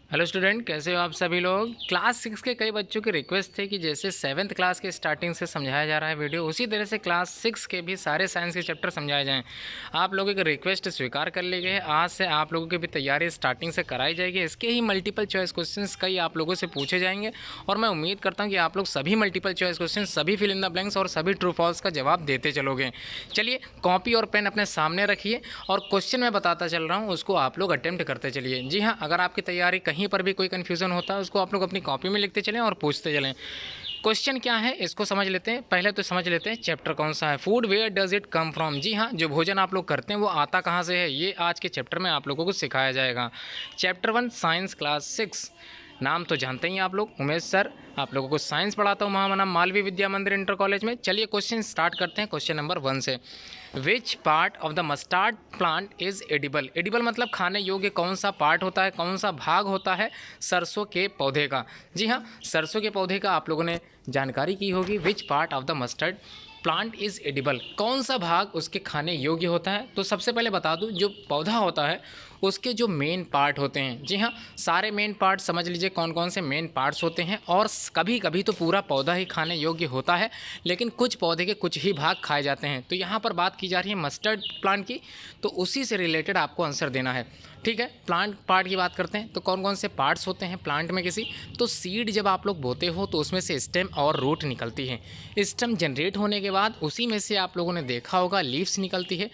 Hello student, कैसे हो आप सभी लोग। क्लास 6 के कई बच्चों की रिक्वेस्ट थे कि जैसे 7th क्लास के स्टार्टिंग से समझाया जा रहा है वीडियो, उसी तरह से क्लास 6 के भी सारे साइंस के चैप्टर समझाए जाएं। आप लोगों की रिक्वेस्ट स्वीकार कर ली गई है। आज से आप लोगों की भी तैयारी स्टार्टिंग से कराई जाएगी। इसके ही मल्टीपल चॉइस क्वेश्चंस कई आप लोगों से पूछे जाएंगे और मैं उम्मीद करता हूँ कि आप लोग सभी मल्टीपल चॉइस क्वेश्चन, सभी फिल इन द ब्लैंक्स और सभी ट्रू फॉल्स का जवाब देते चलोगे। चलिए, कॉपी और पेन अपने सामने रखिए और क्वेश्चन मैं बताता चल रहा हूँ, उसको आप लोग अटेम्प्ट करते चलिए। जी हाँ, अगर आपकी तैयारी कहीं पर भी कोई कन्फ्यूजन होता है, उसको आप लोग अपनी कॉपी में लिखते चलें और पूछते चलें। क्वेश्चन क्या है इसको समझ लेते हैं। पहले तो समझ लेते हैं चैप्टर कौन सा है। Food where does it come from. जी हाँ, जो भोजन आप लोग करते हैं वो आता कहाँ से है, ये आज के चैप्टर में आप लोगों को सिखाया जाएगा। Chapter 1 science class 6। नाम तो जानते ही आप लोग, उमेश सर। आप लोगों को साइंस पढ़ाता हूँ महामना मालवीय विद्या मंदिर इंटर कॉलेज में। चलिए क्वेश्चन स्टार्ट करते हैं। क्वेश्चन नंबर 1 से, which part of the mustard plant is edible. Edible मतलब खाने योग्य कौन सा पार्ट होता है, कौन सा भाग होता है सरसों के पौधे का। जी हाँ, सरसों के पौधे का आप लोगों ने जानकारी की होगी। Which part of the mustard plant is edible, कौन सा भाग उसके खाने योग्य होता है। तो सबसे पहले बता दूं, जो पौधा होता है उसके जो मेन पार्ट होते हैं, जी हाँ, सारे मेन पार्ट समझ लीजिए कौन कौन से मेन पार्ट्स होते हैं। और कभी कभी तो पूरा पौधा ही खाने योग्य होता है, लेकिन कुछ पौधे के कुछ ही भाग खाए जाते हैं। तो यहाँ पर बात की जा रही है मस्टर्ड प्लांट की, तो उसी से रिलेटेड आपको आंसर देना है। ठीक है, प्लांट पार्ट की बात करते हैं तो कौन कौन से पार्ट्स होते हैं प्लांट में किसी। तो सीड जब आप लोग बोते हो तो उसमें से स्टेम और रूट निकलती है। स्टेम जनरेट होने के बाद उसी में से आप लोगों ने देखा होगा लीव्स निकलती है।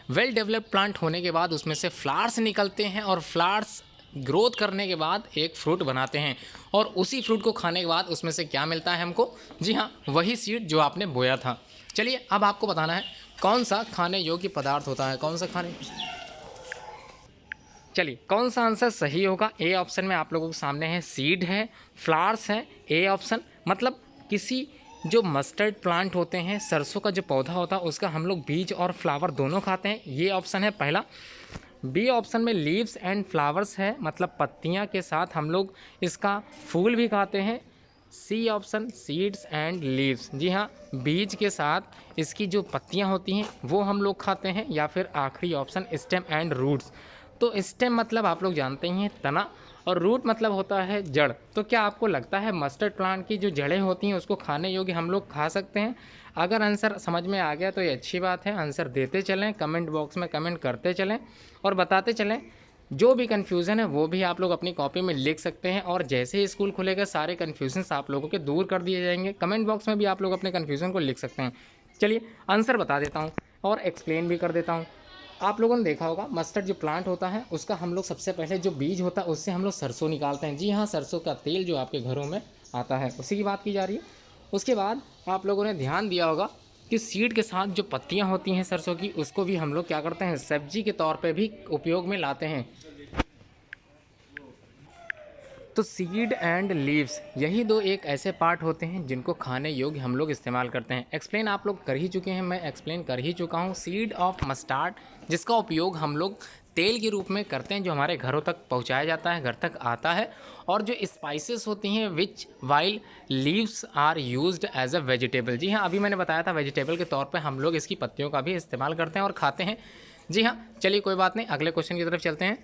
वेल डेवलप्ड प्लांट होने के बाद उसमें से फ्लावर्स निकलते हैं और फ्लावर्स ग्रोथ करने के बाद एक फ्रूट बनाते हैं। और उसी फ्रूट को खाने के बाद उसमें से क्या मिलता है हमको, जी हाँ, वही सीड जो आपने बोया था। चलिए, अब आपको बताना है कौन सा खाने योग्य पदार्थ होता है, कौन सा खाने। चलिए, कौन सा आंसर सही होगा। ए ऑप्शन में आप लोगों के सामने है सीड है, फ्लावर्स है। ए ऑप्शन मतलब किसी जो मस्टर्ड प्लांट होते हैं, सरसों का जो पौधा होता है उसका हम लोग बीज और फ्लावर दोनों खाते हैं। ये ऑप्शन है पहला। बी ऑप्शन में लीव्स एंड फ्लावर्स है, मतलब पत्तियां के साथ हम लोग इसका फूल भी खाते हैं। C option seeds and leaves, जी हाँ, बीज के साथ इसकी जो पत्तियां होती हैं वो हम लोग खाते हैं। या फिर आखिरी ऑप्शन स्टेम एंड रूट्स। तो स्टेम मतलब आप लोग जानते ही हैं तना, और रूट मतलब होता है जड़। तो क्या आपको लगता है मस्टर्ड प्लांट की जो जड़ें होती हैं उसको खाने योग्य हम लोग खा सकते हैं? अगर आंसर समझ में आ गया तो ये अच्छी बात है। आंसर देते चलें, कमेंट बॉक्स में कमेंट करते चलें और बताते चलें। जो भी कन्फ्यूज़न है वो भी आप लोग अपनी कॉपी में लिख सकते हैं और जैसे ही स्कूल खुलेगा सारे कन्फ्यूजन्स आप लोगों के दूर कर दिए जाएंगे। कमेंट बॉक्स में भी आप लोग अपने कन्फ्यूज़न को लिख सकते हैं। चलिए, आंसर बता देता हूँ और एक्सप्लेन भी कर देता हूँ। आप लोगों ने देखा होगा मस्टर्ड जो प्लांट होता है उसका हम लोग सबसे पहले जो बीज होता है उससे हम लोग सरसों निकालते हैं। जी हाँ, सरसों का तेल जो आपके घरों में आता है उसी की बात की जा रही है। उसके बाद आप लोगों ने ध्यान दिया होगा कि सीड के साथ जो पत्तियां होती हैं सरसों की, उसको भी हम लोग क्या करते हैं, सब्जी के तौर पे भी उपयोग में लाते हैं। तो सीड एंड लीव्स, यही दो एक ऐसे पार्ट होते हैं जिनको खाने योग्य हम लोग इस्तेमाल करते हैं। एक्सप्लेन आप लोग कर ही चुके हैं, मैं एक्सप्लेन कर ही चुका हूँ। सीड ऑफ मस्टार्ड, जिसका उपयोग हम लोग तेल के रूप में करते हैं, जो हमारे घरों तक पहुँचाया जाता है, घर तक आता है। और जो स्पाइसेस होती हैं which while leaves are used as a vegetable. जी हाँ, अभी मैंने बताया था वेजिटेबल के तौर पर हम लोग इसकी पत्तियों का भी इस्तेमाल करते हैं और खाते हैं। जी हाँ, चलिए कोई बात नहीं, अगले क्वेश्चन की तरफ चलते हैं।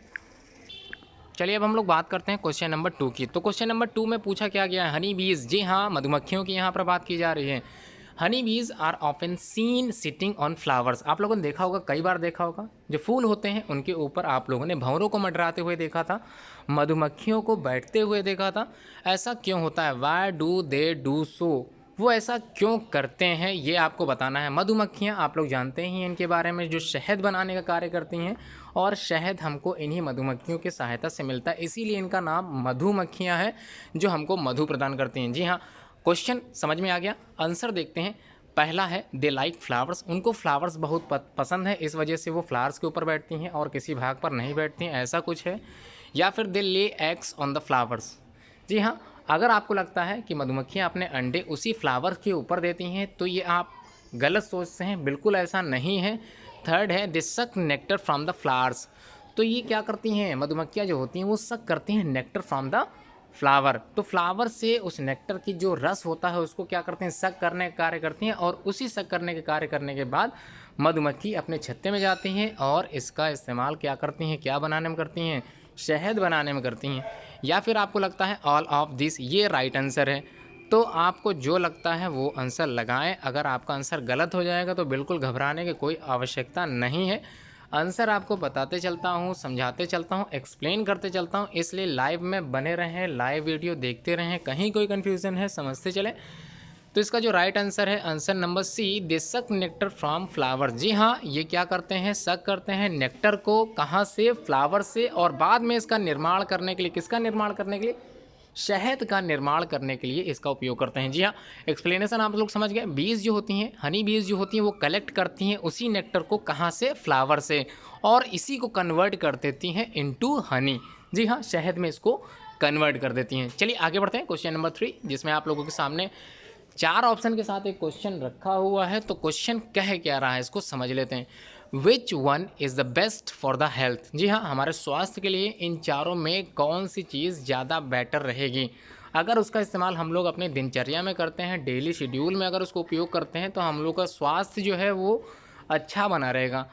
चलिए, अब हम लोग बात करते हैं क्वेश्चन नंबर 2 की। तो क्वेश्चन नंबर 2 में पूछा क्या गया है, हनी बीज। जी हाँ, मधुमक्खियों की यहाँ पर बात की जा रही है। Honey bees are often seen sitting on flowers. आप लोगों ने देखा होगा, कई बार देखा होगा, जो फूल होते हैं उनके ऊपर आप लोगों ने भंवरों को मंडराते हुए देखा था, मधुमक्खियों को बैठते हुए देखा था। ऐसा क्यों होता है, why do they do so, वो ऐसा क्यों करते हैं ये आपको बताना है। मधुमक्खियाँ आप लोग जानते ही हैं इनके बारे में, जो शहद बनाने का कार्य करती हैं और शहद हमको इन्हीं मधुमक्खियों की सहायता से मिलता है, इसीलिए इनका नाम मधुमक्खियाँ हैं जो हमको मधु प्रदान करती हैं। जी हाँ, क्वेश्चन समझ में आ गया। आंसर देखते हैं। पहला है दे लाइक फ्लावर्स, उनको फ्लावर्स बहुत पसंद है, इस वजह से वो फ्लावर्स के ऊपर बैठती हैं और किसी भाग पर नहीं बैठती हैं, ऐसा कुछ है। या फिर they lay eggs on the flowers. जी हाँ, अगर आपको लगता है कि मधुमक्खियाँ अपने अंडे उसी फ्लावर के ऊपर देती हैं तो ये आप गलत सोचते हैं, बिल्कुल ऐसा नहीं है। थर्ड है दे सक नेक्टर फ्रॉम द फ्लावर्स। तो ये क्या करती हैं, मधुमक्खियाँ जो होती हैं वो सक करती हैं नेक्टर फ्रॉम द फ्लावर। तो फ्लावर से उस नेक्टर की जो रस होता है उसको क्या करते हैं, सक करने का कार्य करती हैं। और उसी सक करने के कार्य करने के बाद मधुमक्खी अपने छत्ते में जाती हैं और इसका इस्तेमाल क्या करती हैं, क्या बनाने में करती हैं, शहद बनाने में करती हैं, या फिर आपको लगता है ऑल ऑफ दिस ये राइट आंसर है, तो आपको जो लगता है वो आंसर लगाएं। अगर आपका आंसर गलत हो जाएगा तो बिल्कुल घबराने की कोई आवश्यकता नहीं है। आंसर आपको बताते चलता हूँ, समझाते चलता हूँ, एक्सप्लेन करते चलता हूँ, इसलिए लाइव में बने रहें, लाइव वीडियो देखते रहें, कहीं कोई कन्फ्यूज़न है समझते चलें। तो इसका जो राइट आंसर है आंसर नंबर सी, दे सक नेक्टर फ्रॉम फ्लावर। जी हाँ, ये क्या करते हैं, सक करते हैं नेक्टर को, कहाँ से, फ्लावर से, और बाद में इसका निर्माण करने के लिए, किसका निर्माण करने के लिए, शहद का निर्माण करने के लिए इसका उपयोग करते हैं। जी हाँ, एक्सप्लेनेशन आप लोग समझ गए। बीज जो होती हैं, हनी बीज जो होती हैं, वो कलेक्ट करती हैं उसी नेक्टर को, कहाँ से, फ्लावर से, और इसी को कन्वर्ट कर देती हैं इनटू हनी। जी हाँ, शहद में इसको कन्वर्ट कर देती हैं। चलिए आगे बढ़ते हैं क्वेश्चन नंबर 3, जिसमें आप लोगों के सामने 4 ऑप्शन के साथ एक क्वेश्चन रखा हुआ है। तो क्वेश्चन कह क्या रहा है इसको समझ लेते हैं। Which one is the best for the health. जी हाँ, हमारे स्वास्थ्य के लिए इन चारों में कौन सी चीज़ ज़्यादा बेटर रहेगी। अगर उसका इस्तेमाल हम लोग अपनी दिनचर्या में करते हैं, डेली शेड्यूल में अगर उसको उपयोग करते हैं, तो हम लोग का स्वास्थ्य जो है वो अच्छा बना रहेगा।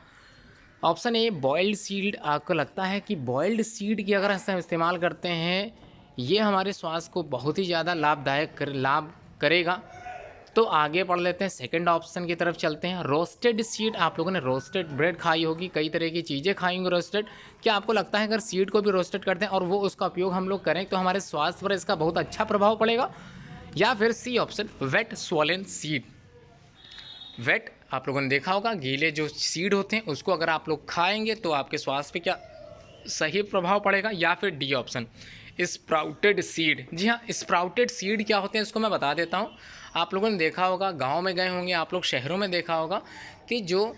Option A boiled seed. आपको लगता है कि बॉइल्ड सीड की अगर हम इस्तेमाल करते हैं, ये हमारे स्वास्थ्य को बहुत ही ज़्यादा लाभ करेगा। तो आगे पढ़ लेते हैं, सेकंड ऑप्शन की तरफ चलते हैं। Roasted seed. आप लोगों ने रोस्टेड ब्रेड खाई होगी, कई तरह की चीज़ें खाई होंगी रोस्टेड। क्या आपको लगता है अगर सीड को भी रोस्टेड करते हैं और वो उसका उपयोग हम लोग करें तो हमारे स्वास्थ्य पर इसका बहुत अच्छा प्रभाव पड़ेगा। या फिर C option wet swollen seed. Wait आप लोगों ने देखा होगा, गीले जो सीड होते हैं उसको अगर आप लोग खाएंगे तो आपके स्वास्थ्य पे क्या सही प्रभाव पड़ेगा। या फिर डी ऑप्शन स्प्राउटेड सीड। जी हाँ, स्प्राउटेड सीड क्या होते हैं इसको मैं बता देता हूँ। आप लोगों ने देखा होगा, गांव में गए होंगे आप लोग, शहरों में देखा होगा कि जो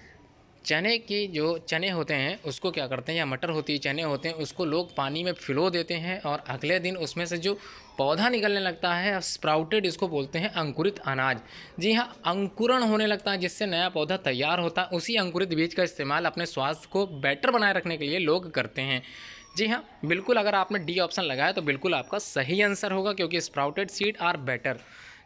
चने होते हैं उसको क्या करते हैं, या मटर होती है, चने होते हैं, उसको लोग पानी में भिगो देते हैं और अगले दिन उसमें से जो पौधा निकलने लगता है, स्प्राउटेड इसको बोलते हैं, अंकुरित अनाज। जी हाँ, अंकुरण होने लगता है जिससे नया पौधा तैयार होता है। उसी अंकुरित बीज का इस्तेमाल अपने स्वास्थ्य को बेटर बनाए रखने के लिए लोग करते हैं। जी हाँ, बिल्कुल अगर आपने डी ऑप्शन लगाया तो बिल्कुल आपका सही आंसर होगा, क्योंकि स्प्राउटेड सीड आर बेटर।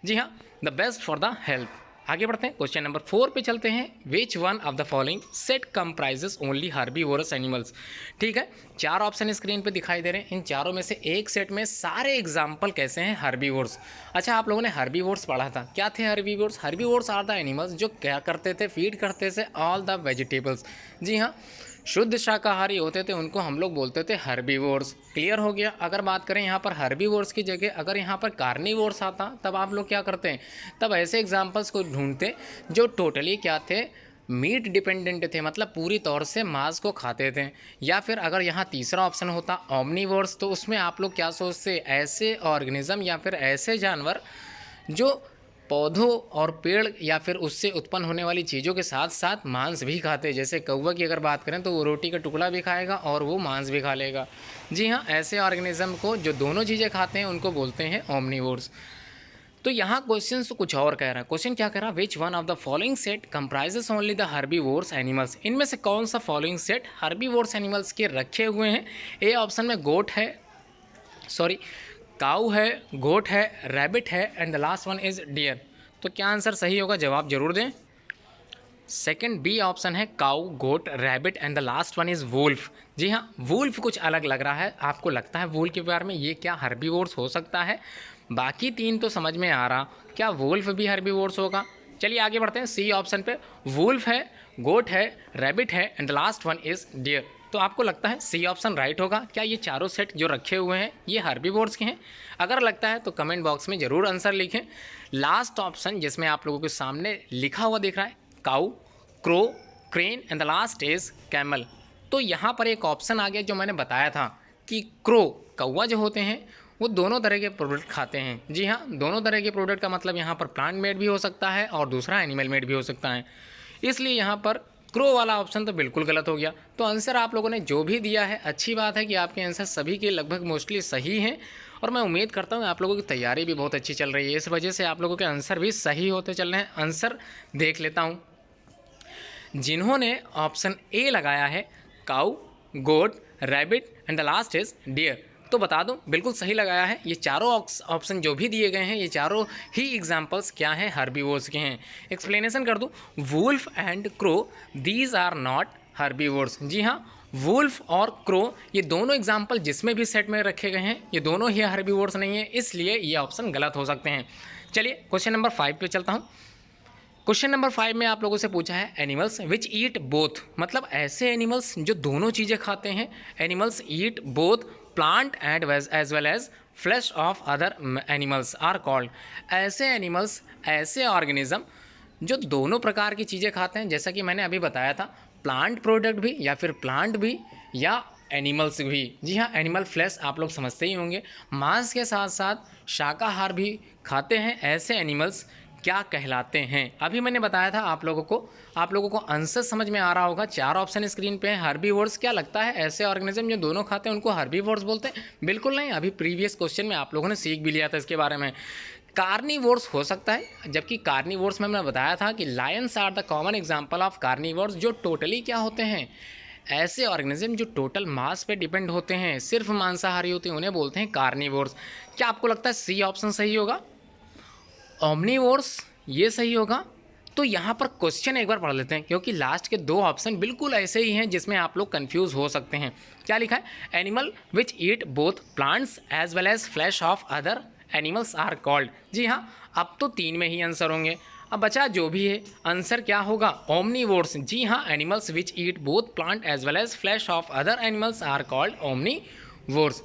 जी हाँ, the best for the health. आगे बढ़ते हैं, क्वेश्चन नंबर 4 पे चलते हैं। Which one of the following set comprises only herbivorous animals. ठीक है, 4 ऑप्शन स्क्रीन पे दिखाई दे रहे हैं। इन चारों में से एक सेट में सारे एग्जाम्पल कैसे हैं, हर्बीवोर्स। अच्छा, आप लोगों ने हर्बीवोर्स पढ़ा था, क्या थे herbivores. Herbivores are the animals जो क्या करते थे, फीड करते थे ऑल द वेजिटेबल्स। जी हाँ, शुद्ध शाकाहारी होते थे, उनको हम लोग बोलते थे हर्बीवोर्स। क्लियर हो गया। अगर बात करें यहाँ पर हर्बीवोर्स की जगह अगर यहाँ पर कार्निवोर्स आता, तब आप लोग क्या करते हैं, तब ऐसे एग्जाम्पल्स को ढूंढते जो टोटली क्या थे, मीट डिपेंडेंट थे, मतलब पूरी तौर से मांस को खाते थे। या फिर अगर यहाँ तीसरा ऑप्शन होता ओमनीवोर्स, तो उसमें आप लोग क्या सोचते, ऐसे ऑर्गेनिज्म या फिर ऐसे जानवर जो पौधों और पेड़ या फिर उससे उत्पन्न होने वाली चीज़ों के साथ साथ मांस भी खाते हैं। जैसे कौवा की अगर बात करें तो वो रोटी का टुकड़ा भी खाएगा और वो मांस भी खा लेगा। जी हाँ, ऐसे ऑर्गेनिज्म को जो दोनों चीज़ें खाते हैं उनको बोलते हैं ओमनीवोर्स। तो यहाँ क्वेश्चन तो कुछ और कह रहा है। क्वेश्चन क्या कह रहा है, which one of the following set comprises only the herbivores animals. इनमें से कौन सा फॉलोइंग सेट हर्बीवोर्स एनिमल्स के रखे हुए हैं। ए ऑप्शन में गोट है, सॉरी काऊ है, गोट है, रैबिट है, and the last one is deer. तो क्या आंसर सही होगा, जवाब जरूर दें। सेकंड बी ऑप्शन है cow, goat, rabbit and the last one is wolf. जी हाँ, वुल्फ कुछ अलग लग रहा है, आपको लगता है वुल्फ के बारे में ये क्या हर्बीवोर्स हो सकता है। बाकी 3 तो समझ में आ रहा, क्या वुल्फ भी हर्बीवोर्स होगा। चलिए आगे बढ़ते हैं, सी ऑप्शन पे वुल्फ है, गोट है, रैबिट है and the last one is deer. तो आपको लगता है सी ऑप्शन राइट होगा। क्या ये चारों सेट जो रखे हुए हैं ये हर्बीवोर्स के हैं। अगर लगता है तो कमेंट बॉक्स में ज़रूर आंसर लिखें। लास्ट ऑप्शन जिसमें आप लोगों के सामने लिखा हुआ दिख रहा है cow, crow, crane and the last is camel. तो यहाँ पर एक ऑप्शन आ गया जो मैंने बताया था कि क्रो, कौवा जो होते हैं वो दोनों तरह के प्रोडक्ट खाते हैं। जी हाँ, दोनों तरह के प्रोडक्ट का मतलब यहाँ पर प्लांट मेड भी हो सकता है और दूसरा एनिमल मेड भी हो सकता है। इसलिए यहाँ पर क्रो वाला ऑप्शन तो बिल्कुल गलत हो गया। तो आंसर आप लोगों ने जो भी दिया है, अच्छी बात है कि आपके आंसर सभी के लगभग मोस्टली सही हैं और मैं उम्मीद करता हूँ आप लोगों की तैयारी भी बहुत अच्छी चल रही है, इस वजह से आप लोगों के आंसर भी सही होते चल रहे हैं। आंसर देख लेता हूँ। जिन्होंने ऑप्शन ए लगाया है cow, goat, rabbit and the last is deer, तो बता दूं बिल्कुल सही लगाया है। ये चारों ऑप्शन जो भी दिए गए हैं ये चारों ही एग्जांपल्स क्या हैं, हर्बीवोर्स के हैं। एक्सप्लेनेशन कर दूं, wolf and crow these are not herbivores. जी हाँ, वुल्फ और क्रो ये दोनों एग्जाम्पल जिसमें भी सेट में रखे गए हैं ये दोनों ही हर्बीवोर्स नहीं है, इसलिए ये ऑप्शन गलत हो सकते हैं। चलिए क्वेश्चन नंबर 5 पे चलता हूँ। क्वेश्चन नंबर 5 में आप लोगों से पूछा है एनिमल्स विच ईट बोथ, मतलब ऐसे एनिमल्स जो दोनों चीज़ें खाते हैं। Animals eat both plant and as well as flesh of other animals are called. ऐसे एनिमल्स, ऐसे ऑर्गेनिज्म जो दोनों प्रकार की चीज़ें खाते हैं, जैसा कि मैंने अभी बताया था, प्लांट प्रोडक्ट भी या फिर प्लांट भी या एनिमल्स भी। जी हाँ, एनिमल फ्लैश आप लोग समझते ही होंगे, मांस के साथ साथ शाकाहार भी खाते हैं। ऐसे एनिमल्स क्या कहलाते हैं? अभी मैंने बताया था आप लोगों को आंसर समझ में आ रहा होगा। 4 ऑप्शन स्क्रीन पे है। हर्बीवोर्स, क्या लगता है ऐसे ऑर्गेनिज्म जो दोनों खाते हैं उनको हर्बीवोर्स बोलते हैं? बिल्कुल नहीं, अभी प्रीवियस क्वेश्चन में आप लोगों ने सीख भी लिया था इसके बारे में। कार्निवोर्स हो सकता है, जबकि कार्निवोर्स में मैंने बताया था कि lions are the common example of carnivores, जो टोटली क्या होते हैं, ऐसे ऑर्गेनिज्म जो टोटल मास पे डिपेंड होते हैं, सिर्फ मांसाहारी होते हैं, उन्हें बोलते हैं कार्निवोर्स। क्या आपको लगता है सी ऑप्शन सही होगा? ओमनीवोर्स ये सही होगा? तो यहाँ पर क्वेश्चन एक बार पढ़ लेते हैं, क्योंकि लास्ट के 2 ऑप्शन बिल्कुल ऐसे ही हैं जिसमें आप लोग कंफ्यूज हो सकते हैं। क्या लिखा है? Animal which eat both plants as well as flesh of other animals are called. जी हाँ, अब तो 3 में ही आंसर होंगे। अब बचा जो भी है, आंसर क्या होगा? ओमनीवोर्स। जी हाँ, animals which eat both plant as well as flesh of other animals are called omnivores.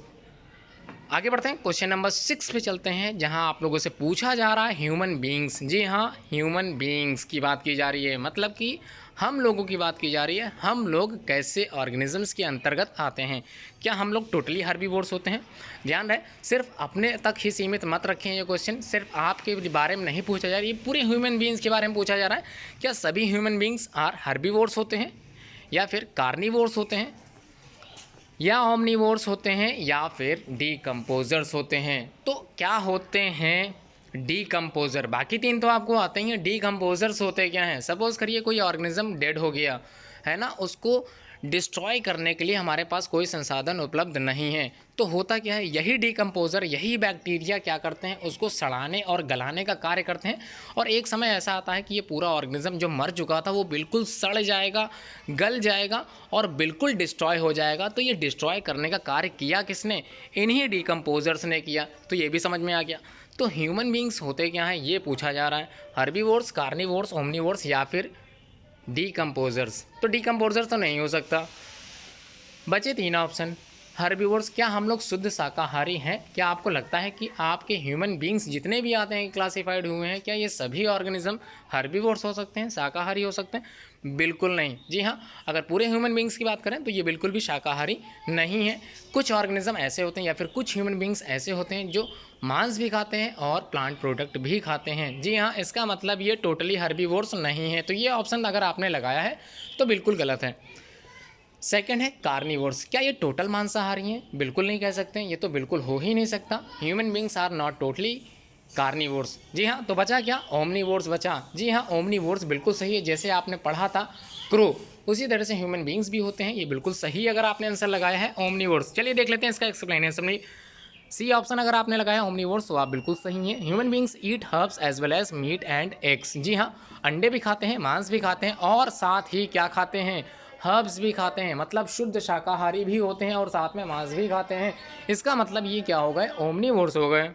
आगे बढ़ते हैं, क्वेश्चन नंबर 6 पे चलते हैं, जहां आप लोगों से पूछा जा रहा है ह्यूमन बीइंग्स। जी हाँ, ह्यूमन बीइंग्स की बात की जा रही है, मतलब कि हम लोगों की बात की जा रही है। हम लोग कैसे ऑर्गेनिजम्स के अंतर्गत आते हैं? क्या हम लोग टोटली हर्बीवोर्स होते हैं? ध्यान रहे, सिर्फ अपने तक ही सीमित मत रखें। ये क्वेश्चन सिर्फ आपके बारे में नहीं पूछा जा रहा है, ये पूरे ह्यूमन बीइंग्स के बारे में पूछा जा रहा है। क्या सभी ह्यूमन बीइंग्स आर हर्बीवोर्स होते हैं, या फिर कार्निवोर्स होते हैं, या ओमनीवोर्स होते हैं, या फिर डीकम्पोजर्स होते हैं? तो क्या होते हैं डीकम्पोजर? बाकी 3 तो आपको आते ही हैं। डीकम्पोजर्स होते क्या हैं? सपोज़ करिए कोई ऑर्गेनिज्म डेड हो गया है ना, उसको डिस्ट्रॉय करने के लिए हमारे पास कोई संसाधन उपलब्ध नहीं है, तो होता क्या है, यही डीकम्पोजर, यही बैक्टीरिया क्या करते हैं, उसको सड़ाने और गलाने का कार्य करते हैं। और एक समय ऐसा आता है कि ये पूरा ऑर्गेनिज्म जो मर चुका था वो बिल्कुल सड़ जाएगा, गल जाएगा और बिल्कुल डिस्ट्रॉय हो जाएगा। तो ये डिस्ट्रॉय करने का कार्य किया किसने? इन्हीं डीकम्पोजर्स ने किया। तो ये भी समझ में आ गया। तो ह्यूमन बींग्स होते क्या हैं, ये पूछा जा रहा है। हर्बीवोर्स, कार्निवोर्स, ओमनीवोर्स या फिर डीकम्पोजर्स? तो डीकम्पोजर्स तो नहीं हो सकता। बचे 3 ऑप्शन। हर्बीवोर्स, क्या हम लोग शुद्ध शाकाहारी हैं? क्या आपको लगता है कि आपके ह्यूमन बींग्स जितने भी आते हैं क्लासिफाइड हुए हैं, क्या ये सभी ऑर्गेनिज्म हर्बीवोर्स हो सकते हैं, शाकाहारी हो सकते हैं? बिल्कुल नहीं। जी हाँ, अगर पूरे ह्यूमन बींग्स की बात करें तो ये बिल्कुल भी शाकाहारी नहीं है। कुछ ऑर्गेनिज्म ऐसे होते हैं या फिर कुछ ह्यूमन बींग्स ऐसे होते हैं जो मांस भी खाते हैं और प्लांट प्रोडक्ट भी खाते हैं। जी हाँ, इसका मतलब ये टोटली हर्बीवोर्स नहीं है। तो ये ऑप्शन अगर आपने लगाया है तो बिल्कुल गलत है। सेकंड है कार्निवोर्स। क्या ये टोटल मांसाहारी हैं? बिल्कुल नहीं कह सकते, ये तो बिल्कुल हो ही नहीं सकता। Human beings are not totally carnivores. जी हाँ, तो बचा क्या? ओमनीवोर्स बचा। जी हाँ, ओमनीवोर्स बिल्कुल सही है। जैसे आपने पढ़ा था क्रो, उसी तरह से ह्यूमन बींग्स भी होते हैं। ये बिल्कुल सही अगर आपने आंसर लगाया है ओमनीवोर्स। चलिए देख लेते हैं इसका एक्सप्लेनेशन में। सी ऑप्शन अगर आपने लगाया ओमनीवोर्स तो आप बिल्कुल सही हैं। Human beings eat herbs as well as meat and eggs. जी हाँ, अंडे भी खाते हैं, मांस भी खाते हैं और साथ ही क्या खाते हैं? हर्ब्स भी खाते हैं, मतलब शुद्ध शाकाहारी भी होते हैं और साथ में मांस भी खाते हैं। इसका मतलब ये क्या हो गए? ओमनीवोर्स हो गए।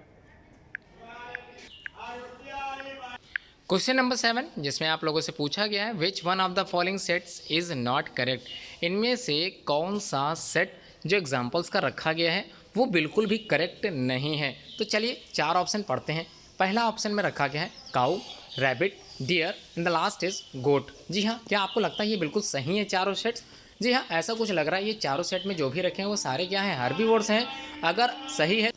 क्वेश्चन नंबर 7, जिसमें आप लोगों से पूछा गया है which one of the following sets is not correct. इनमें से कौन सा सेट जो एग्जाम्पल्स का रखा गया है वो बिल्कुल भी करेक्ट नहीं है? तो चलिए 4 ऑप्शन पढ़ते हैं। पहला ऑप्शन में रखा गया है cow, rabbit, deer and the last is goat. जी हाँ, क्या आपको लगता है ये बिल्कुल सही है चारों सेट्स? जी हाँ, ऐसा कुछ लग रहा है। ये चारों सेट में जो भी रखे हैं वो सारे क्या हैं? हर्बीवोर्स हैं, अगर सही है।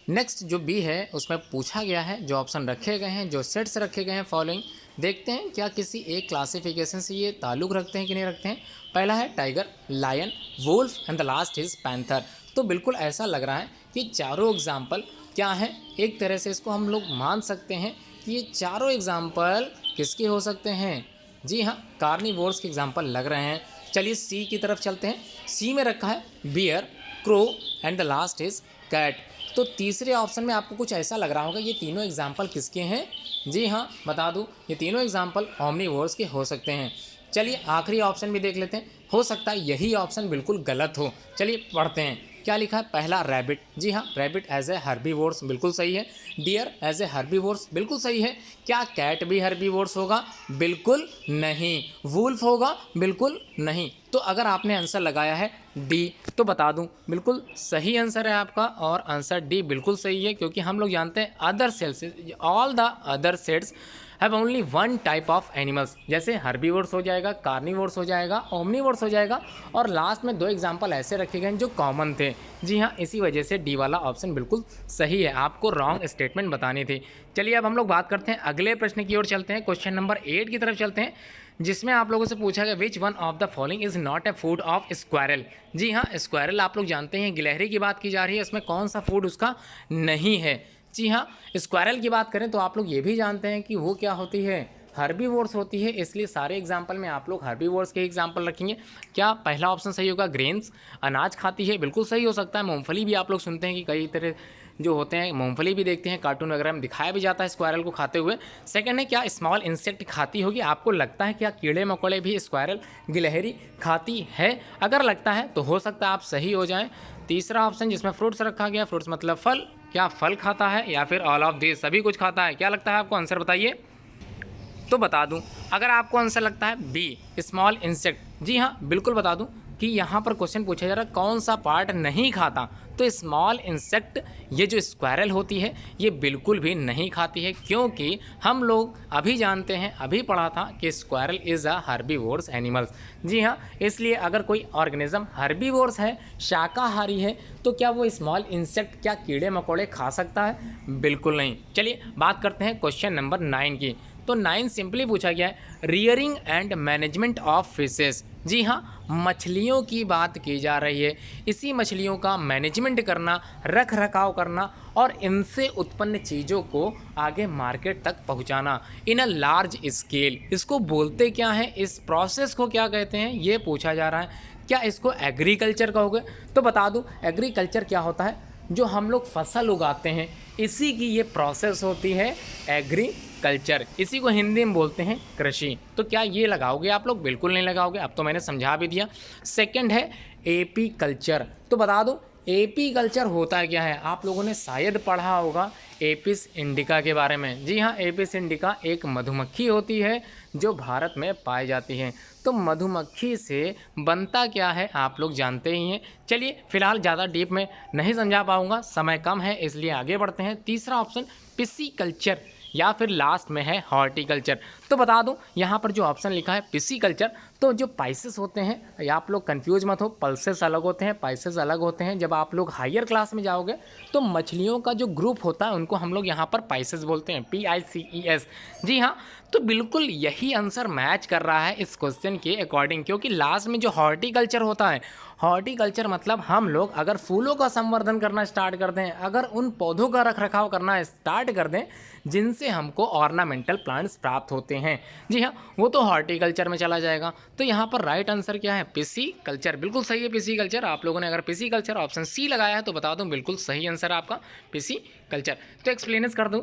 नेक्स्ट जो बी है उसमें पूछा गया है, जो ऑप्शन रखे गए हैं, जो सेट्स रखे गए हैं फॉलोइंग, देखते हैं क्या किसी एक क्लासिफिकेशन से ये ताल्लुक़ रखते हैं कि नहीं रखते हैं। पहला है tiger, lion, wolf and the last is panther. तो बिल्कुल ऐसा लग रहा है कि चारों एग्जाम्पल क्या है, एक तरह से इसको हम लोग मान सकते हैं कि ये चारों एग्जाम्पल किसके हो सकते हैं? जी हाँ, कार्निवोर्स के एग्जाम्पल लग रहे हैं। चलिए सी की तरफ चलते हैं। सी में रखा है bear, crow and the last is cat. तो तीसरे ऑप्शन में आपको कुछ ऐसा लग रहा होगा ये तीनों एग्जाम्पल किसके हैं? जी हाँ, बता दूं, ये तीनों एग्जाम्पल ओमनीवोर्स के हो सकते हैं। चलिए आखिरी ऑप्शन भी देख लेते हैं। हो सकता है यही ऑप्शन बिल्कुल गलत हो। चलिए पढ़ते हैं क्या लिखा है। पहला रैबिट, जी हाँ रैबिट एज ए हर्बीवोर्स बिल्कुल सही है। डियर एज ए हर्बीवोर्स बिल्कुल सही है। क्या कैट भी हर्बीवोर्स होगा? बिल्कुल नहीं। वुल्फ होगा? बिल्कुल नहीं। तो अगर आपने आंसर लगाया है डी तो बता दूं बिल्कुल सही आंसर है आपका, और आंसर डी बिल्कुल सही है, क्योंकि हम लोग जानते हैं other sales, all the other sets have only one type of animals. जैसे हर्बीवोर्स हो जाएगा, कार्निवोर्स हो जाएगा, ओमनीवोर्स हो जाएगा, और लास्ट में 2 एग्जाम्पल ऐसे रखे गए जो कॉमन थे। जी हाँ, इसी वजह से डी वाला ऑप्शन बिल्कुल सही है। आपको रॉन्ग स्टेटमेंट बतानी थी। चलिए अब हम लोग बात करते हैं अगले प्रश्न की ओर चलते हैं। क्वेश्चन नंबर 8 की तरफ चलते हैं, जिसमें आप लोगों से पूछा गया which one of the following is not a food of squirrel. जी हाँ, स्क्वायरल आप लोग जानते हैं गिलहरी की बात की जा रही है, इसमें कौन सा फूड उसका नहीं है। जी हाँ, स्क्वायरल की बात करें तो आप लोग ये भी जानते हैं कि वो क्या होती है, हर्बीवोर्स होती है, इसलिए सारे एग्जाम्पल में आप लोग हर्बीवोर्स के एग्जाम्पल रखेंगे। क्या पहला ऑप्शन सही होगा? ग्रेन्स, अनाज खाती है, बिल्कुल सही हो सकता है। मूंगफली भी आप लोग सुनते हैं कि कई तरह जो होते हैं मूंगफली भी देखते हैं, कार्टून वगैरह में दिखाया भी जाता है स्क्वायरल को खाते हुए। सेकंड है क्या स्मॉल इंसेक्ट खाती होगी? आपको लगता है क्या कीड़े मकोड़े भी स्क्वायरल गिलहरी खाती है? अगर लगता है तो हो सकता है आप सही हो जाएं। तीसरा ऑप्शन जिसमें फ्रूट्स रखा गया, फ्रूट्स मतलब फल, क्या फल खाता है या फिर ऑल ऑफ दिस सभी कुछ खाता है? क्या लगता है आपको? आंसर बताइए तो बता दूं। अगर आपको आंसर लगता है बी स्मॉल इंसेक्ट, जी हाँ बिल्कुल बता दूं कि यहाँ पर क्वेश्चन पूछा जा रहा है कौन सा पार्ट नहीं खाता, तो स्मॉल इंसेक्ट ये जो स्क्वायरल होती है ये बिल्कुल भी नहीं खाती है, क्योंकि हम लोग अभी जानते हैं, अभी पढ़ा था कि squirrel is a herbivores animals. जी हाँ, इसलिए अगर कोई ऑर्गेनिज्म हर्बीवोर्स है, शाकाहारी है, तो क्या वो स्मॉल इंसेक्ट, क्या कीड़े मकोड़े खा सकता है? बिल्कुल नहीं। चलिए बात करते हैं क्वेश्चन नंबर 9 की। तो 9 सिंपली पूछा गया है rearing and management of fishes. जी हाँ, मछलियों की बात की जा रही है। इसी मछलियों का मैनेजमेंट करना, रख रखाव करना और इनसे उत्पन्न चीज़ों को आगे मार्केट तक पहुंचाना इन अ लार्ज स्केल। इसको बोलते क्या हैं, इस प्रोसेस को क्या कहते हैं, ये पूछा जा रहा है। क्या इसको एग्रीकल्चर कहोगे? तो बता दूं एग्रीकल्चर क्या होता है, जो हम लोग फसल उगाते हैं इसी की ये प्रोसेस होती है एग्रीकल्चर। इसी को हिंदी में बोलते हैं कृषि। तो क्या ये लगाओगे आप लोग? बिल्कुल नहीं लगाओगे, अब तो मैंने समझा भी दिया। सेकंड है एपी कल्चर। तो बता दो एपी कल्चर होता क्या है, आप लोगों ने शायद पढ़ा होगा एपिस इंडिका के बारे में। जी हाँ, एपिस इंडिका एक मधुमक्खी होती है जो भारत में पाई जाती है। तो मधुमक्खी से बनता क्या है आप लोग जानते ही हैं। चलिए फिलहाल ज़्यादा डीप में नहीं समझा पाऊँगा, समय कम है, इसलिए आगे बढ़ते हैं। तीसरा ऑप्शन पिसीकल्चर या फिर लास्ट में है हॉर्टिकल्चर। तो बता दूं यहाँ पर जो ऑप्शन लिखा है पिसीकल्चर, तो जो पाइसेस होते हैं, या आप लोग कंफ्यूज मत हो, पल्सेस अलग होते हैं, पाइसेस अलग होते हैं। जब आप लोग हायर क्लास में जाओगे तो मछलियों का जो ग्रुप होता है उनको हम लोग यहाँ पर पाइसेस बोलते हैं, PICES। जी हाँ, तो बिल्कुल यही आंसर मैच कर रहा है इस क्वेश्चन के अकॉर्डिंग, क्योंकि लास्ट में जो हॉर्टिकल्चर होता है, हॉर्टिकल्चर मतलब हम लोग अगर फूलों का संवर्धन करना स्टार्ट कर दें, अगर उन पौधों का रख रखाव करना स्टार्ट कर दें जिनसे हमको ऑर्नामेंटल प्लांट्स प्राप्त होते हैं, जी हाँ, वो तो हॉर्टिकल्चर में चला जाएगा। तो यहाँ पर राइट आंसर क्या है? पिसीकल्चर। बिल्कुल सही है पिसीकल्चर। आप लोगों ने अगर पिसीकल्चर ऑप्शन सी लगाया है तो बता दूं बिल्कुल सही आंसर आपका पिसीकल्चर। तो एक्सप्लेन कर दूं,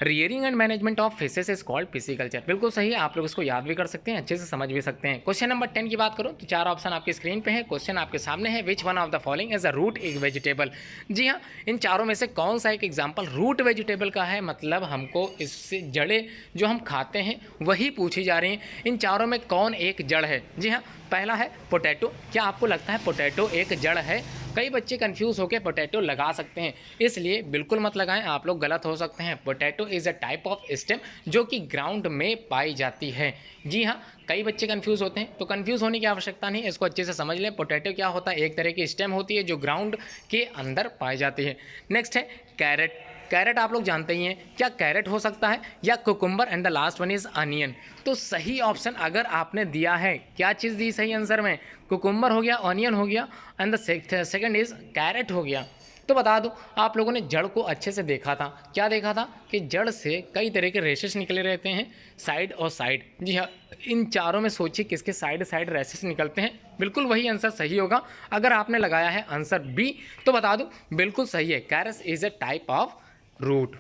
rearing and management of fishes is called pisciculture. बिल्कुल सही है, आप लोग इसको याद भी कर सकते हैं, अच्छे से समझ भी सकते हैं। क्वेश्चन नंबर 10 की बात करूं तो 4 ऑप्शन आपकी स्क्रीन पे है, क्वेश्चन आपके सामने है। Which one of the following as a root एक वेजिटेबल। जी हाँ, इन चारों में से कौन सा एक एग्जाम्पल रूट वेजिटेबल का है, मतलब हमको इससे जड़ें जो हम खाते हैं वही पूछी जा रही हैं। इन चारों में कौन एक जड़ है? जी हाँ, पहला है पोटैटो। क्या आपको लगता है पोटैटो एक जड़ है? कई बच्चे कंफ्यूज होकर पोटैटो लगा सकते हैं, इसलिए बिल्कुल मत लगाएं, आप लोग गलत हो सकते हैं। Potato is a type of stem जो कि ग्राउंड में पाई जाती है। जी हाँ, कई बच्चे कंफ्यूज होते हैं, तो कंफ्यूज होने की आवश्यकता नहीं, इसको अच्छे से समझ लें। पोटैटो क्या होता है? एक तरह की स्टेम होती है जो ग्राउंड के अंदर पाई जाती है। नेक्स्ट है कैरेट। कैरेट आप लोग जानते ही हैं, क्या कैरेट हो सकता है या cucumber, and the last one is onion. तो सही ऑप्शन अगर आपने दिया है, क्या चीज़ दी सही आंसर में? कुकुम्बर हो गया, ऑनियन हो गया, and the second is carrot हो गया। तो बता दो आप लोगों ने जड़ को अच्छे से देखा था, क्या देखा था कि जड़ से कई तरह के रेशेस निकले रहते हैं, साइड और साइड। जी हाँ, इन चारों में सोचिए किसके साइड साइड रेशेस निकलते हैं, बिल्कुल वही आंसर सही होगा। अगर आपने लगाया है आंसर बी तो बता दूं बिल्कुल सही है, carrots is a type of root.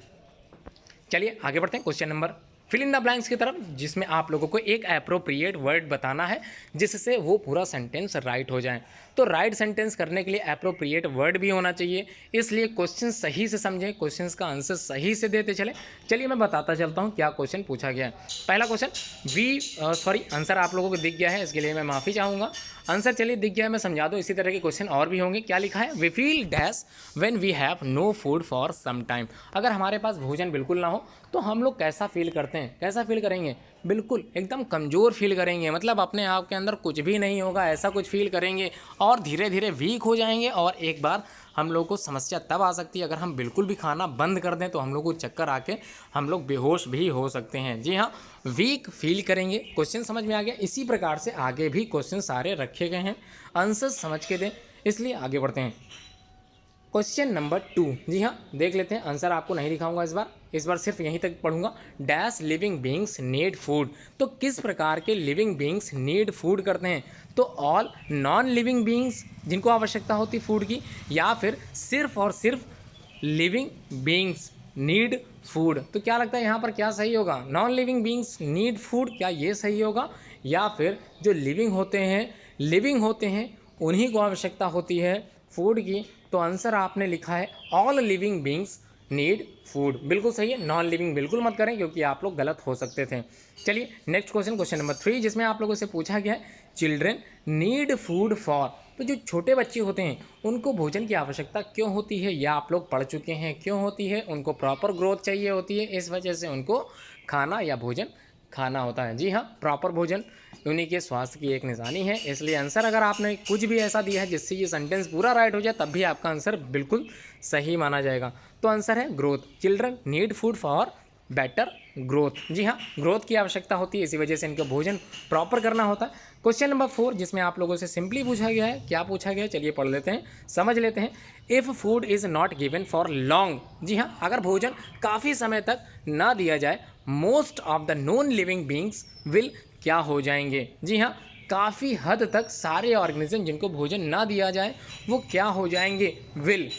चलिए आगे बढ़ते हैं, question number fill in the blanks की तरफ, जिसमें आप लोगों को एक एप्रोप्रिएट वर्ड बताना है जिससे वो पूरा सेंटेंस राइट हो जाए। तो राइट सेंटेंस करने के लिए एप्रोप्रिएट वर्ड भी होना चाहिए, इसलिए क्वेश्चन सही से समझें, क्वेश्चन का आंसर सही से देते चले। चलिए मैं बताता चलता हूँ क्या क्वेश्चन पूछा गया है। पहला क्वेश्चन आंसर आप लोगों को दिख गया है, इसके लिए मैं माफ़ी चाहूँगा। आंसर चलिए दिख गया है, मैं समझा दूँ। इसी तरह के क्वेश्चन और भी होंगे। क्या लिखा है, we feel dash when we have no food for some time. अगर हमारे पास भोजन बिल्कुल ना हो तो हम लोग कैसा फील करते हैं, कैसा फील करेंगे, बिल्कुल एकदम कमज़ोर फील करेंगे, मतलब अपने आप के अंदर कुछ भी नहीं होगा ऐसा कुछ फील करेंगे और धीरे धीरे वीक हो जाएंगे। और एक बार हम लोग को समस्या तब आ सकती है अगर हम बिल्कुल भी खाना बंद कर दें, तो हम लोग को चक्कर आके हम लोग बेहोश भी हो सकते हैं। जी हाँ, वीक फील करेंगे। क्वेश्चन समझ में आ गया। इसी प्रकार से आगे भी क्वेश्चन सारे रखे गए हैं, आंसर समझ के दें, इसलिए आगे बढ़ते हैं। क्वेश्चन नंबर 2, जी हाँ देख लेते हैं। आंसर आपको नहीं दिखाऊंगा इस बार सिर्फ यहीं तक पढ़ूंगा। Dash living beings need food. तो किस प्रकार के लिविंग बींग्स नीड फूड करते हैं? तो ऑल नॉन लिविंग बींग्स, जिनको आवश्यकता होती फूड की, या फिर सिर्फ और सिर्फ लिविंग बींग्स नीड फूड। तो क्या लगता है यहाँ पर क्या सही होगा? Non living beings need food, क्या ये सही होगा? या फिर जो लिविंग होते हैं उन्हीं को आवश्यकता होती है फूड की? तो आंसर आपने लिखा है all living beings need food, बिल्कुल सही है। नॉन लिविंग बिल्कुल मत करें क्योंकि आप लोग गलत हो सकते थे। चलिए नेक्स्ट क्वेश्चन नंबर 3, जिसमें आप लोगों से पूछा गया है चिल्ड्रेन नीड फूड फॉर। तो जो छोटे बच्चे होते हैं उनको भोजन की आवश्यकता क्यों होती है, या आप लोग पढ़ चुके हैं क्यों होती है? उनको प्रॉपर ग्रोथ चाहिए होती है, इस वजह से उनको खाना या भोजन खाना होता है। जी हाँ, प्रॉपर भोजन उन्हीं के स्वास्थ्य की एक निशानी है। इसलिए आंसर अगर आपने कुछ भी ऐसा दिया है जिससे ये सेंटेंस पूरा राइट हो जाए, तब भी आपका आंसर बिल्कुल सही माना जाएगा। तो आंसर है growth. Children need food for better growth. जी हाँ, ग्रोथ की आवश्यकता होती है, इसी वजह से इनको भोजन प्रॉपर करना होता है। क्वेश्चन नंबर 4, जिसमें आप लोगों से सिंपली पूछा गया है। क्या पूछा गया है चलिए पढ़ लेते हैं, समझ लेते हैं। If food is not given for long. जी हाँ, अगर भोजन काफ़ी समय तक ना दिया जाए, most of the non living beings will क्या हो जाएंगे? जी हाँ, काफ़ी हद तक सारे ऑर्गेनिज्म जिनको भोजन ना दिया जाए वो क्या हो जाएंगे? विल।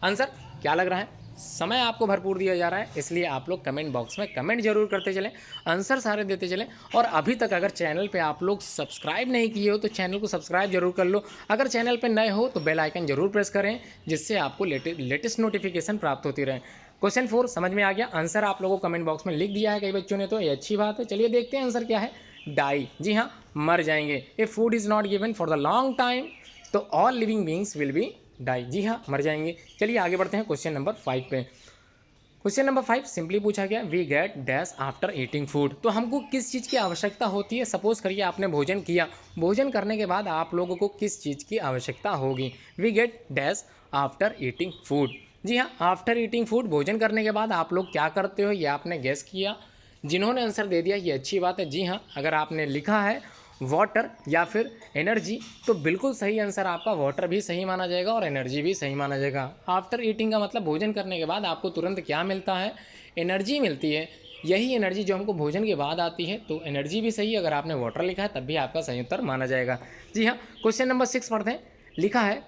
आंसर क्या लग रहा है? समय आपको भरपूर दिया जा रहा है, इसलिए आप लोग कमेंट बॉक्स में कमेंट जरूर करते चलें, आंसर सारे देते चलें। और अभी तक अगर चैनल पे आप लोग सब्सक्राइब नहीं किए हो तो चैनल को सब्सक्राइब जरूर कर लो। अगर चैनल पे नए हो तो बेल आइकन जरूर प्रेस करें, जिससे आपको लेटेस्ट नोटिफिकेशन प्राप्त होती रहे। क्वेश्चन 4 समझ में आ गया। आंसर आप लोगों को कमेंट बॉक्स में लिख दिया है कई बच्चों ने, तो ये अच्छी बात है। चलिए देखते हैं आंसर क्या है। डाई। जी हाँ, मर जाएंगे। If food is not given for the long time, तो all living beings will be die. जी हाँ, मर जाएंगे। चलिए आगे बढ़ते हैं क्वेश्चन नंबर 5 पे। क्वेश्चन नंबर 5 सिंपली पूछा गया, we get dash after eating food. तो हमको किस चीज़ की आवश्यकता होती है? सपोज करिए आपने भोजन किया, भोजन करने के बाद आप लोगों को किस चीज़ की आवश्यकता होगी? We get dash after eating food. जी हाँ, आफ्टर ईटिंग फूड, भोजन करने के बाद आप लोग क्या करते हो, ये आपने गेस किया। जिन्होंने आंसर दे दिया ये अच्छी बात है। जी हाँ, अगर आपने लिखा है वाटर या फिर एनर्जी, तो बिल्कुल सही आंसर आपका वाटर भी सही माना जाएगा और एनर्जी भी सही माना जाएगा। आफ्टर ईटिंग का मतलब भोजन करने के बाद आपको तुरंत क्या मिलता है? एनर्जी मिलती है। यही एनर्जी जो हमको भोजन के बाद आती है, तो एनर्जी भी सही। अगर आपने वाटर लिखा है तब भी आपका सही उत्तर माना जाएगा। जी हाँ, क्वेश्चन नंबर 6 पढ़ते हैं। लिखा है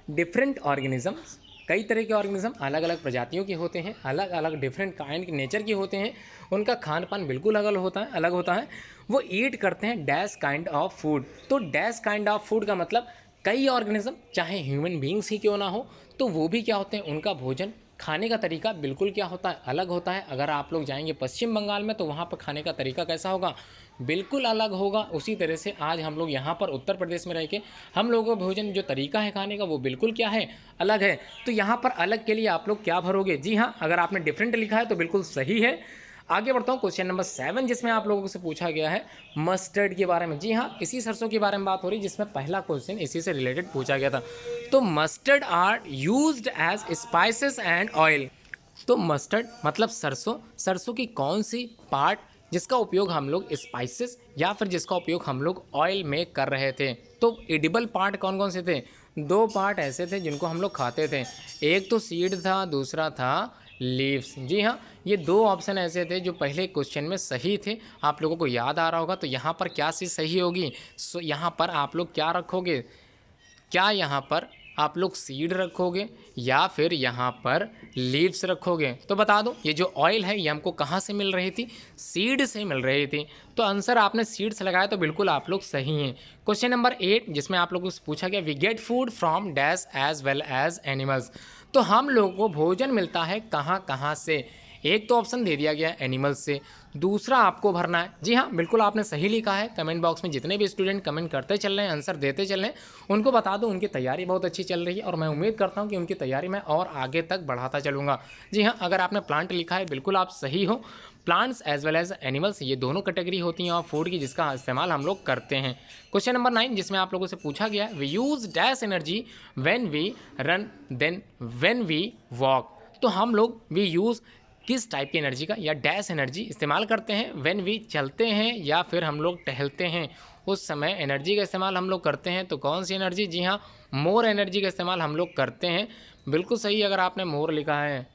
डिफरेंट ऑर्गेनिजम्स, कई तरह के ऑर्गेनिज्म अलग अलग प्रजातियों के होते हैं, अलग अलग डिफरेंट काइंड के नेचर के होते हैं, उनका खान पान बिल्कुल अलग होता है। वो ईट करते हैं डैश काइंड ऑफ फूड। तो डैश काइंड ऑफ फूड का मतलब कई ऑर्गेनिज्म, चाहे ह्यूमन बींग्स ही क्यों ना हो, तो वो भी क्या होते हैं, उनका भोजन खाने का तरीका बिल्कुल क्या होता है, अलग होता है। अगर आप लोग जाएंगे पश्चिम बंगाल में तो वहाँ पर खाने का तरीका कैसा होगा, बिल्कुल अलग होगा। उसी तरह से आज हम लोग यहाँ पर उत्तर प्रदेश में रह के हम लोगों का भोजन जो तरीका है खाने का वो बिल्कुल क्या है, अलग है। तो यहाँ पर अलग के लिए आप लोग क्या भरोगे? जी हाँ, अगर आपने डिफरेंट लिखा है तो बिल्कुल सही है। आगे बढ़ता हूँ क्वेश्चन नंबर 7, जिसमें आप लोगों से पूछा गया है मस्टर्ड के बारे में। जी हाँ, इसी सरसों के बारे में बात हो रही, जिसमें पहला क्वेश्चन इसी से रिलेटेड पूछा गया था। तो mustard are used as spices and oil. तो मस्टर्ड मतलब सरसों, सरसों की कौन सी पार्ट जिसका उपयोग हम लोग स्पाइसेस या फिर जिसका उपयोग हम लोग ऑयल में कर रहे थे? तो एडिबल पार्ट कौन कौन से थे? 2 पार्ट ऐसे थे जिनको हम लोग खाते थे, एक तो सीड था, दूसरा था लीव्स। जी हाँ, ये 2 ऑप्शन ऐसे थे जो पहले क्वेश्चन में सही थे, आप लोगों को याद आ रहा होगा। तो यहाँ पर क्या चीज़ सही होगी? सो यहाँ पर आप लोग क्या रखोगे? क्या यहाँ पर आप लोग सीड रखोगे या फिर यहाँ पर लीव्स रखोगे? तो बता दो, ये जो ऑयल है ये हमको कहाँ से मिल रही थी? सीड से मिल रही थी। तो आंसर आपने सीड्स लगाया, तो बिल्कुल आप लोग सही हैं। क्वेश्चन नंबर 8 जिसमें आप लोगों से पूछा गया, we get food from dash as well as animals. तो हम लोगों को भोजन मिलता है कहाँ कहाँ से? एक तो ऑप्शन दे दिया गया एनिमल्स से, दूसरा आपको भरना है। जी हाँ, बिल्कुल आपने सही लिखा है। कमेंट बॉक्स में जितने भी स्टूडेंट कमेंट करते चल रहे हैं, आंसर देते चल रहे हैं, उनको बता दो उनकी तैयारी बहुत अच्छी चल रही है और मैं उम्मीद करता हूँ कि उनकी तैयारी मैं और आगे तक बढ़ाता चलूँगा। जी हाँ, अगर आपने प्लांट लिखा है बिल्कुल आप सही हो। Plants as well as animals ये दोनों कैटेगरी होती हैं और फूड की जिसका इस्तेमाल हम लोग करते हैं। क्वेश्चन नंबर 9 जिसमें आप लोगों से पूछा गया, we use dash energy when we run then when we walk. तो हम लोग वी यूज़ किस टाइप की एनर्जी का या डैश एनर्जी इस्तेमाल करते हैं? व्हेन वी चलते हैं या फिर हम लोग टहलते हैं, उस समय एनर्जी का इस्तेमाल हम लोग करते हैं। तो कौन सी एनर्जी? जी हाँ, मोर एनर्जी का इस्तेमाल हम लोग करते हैं। बिल्कुल सही अगर आपने मोर लिखा है।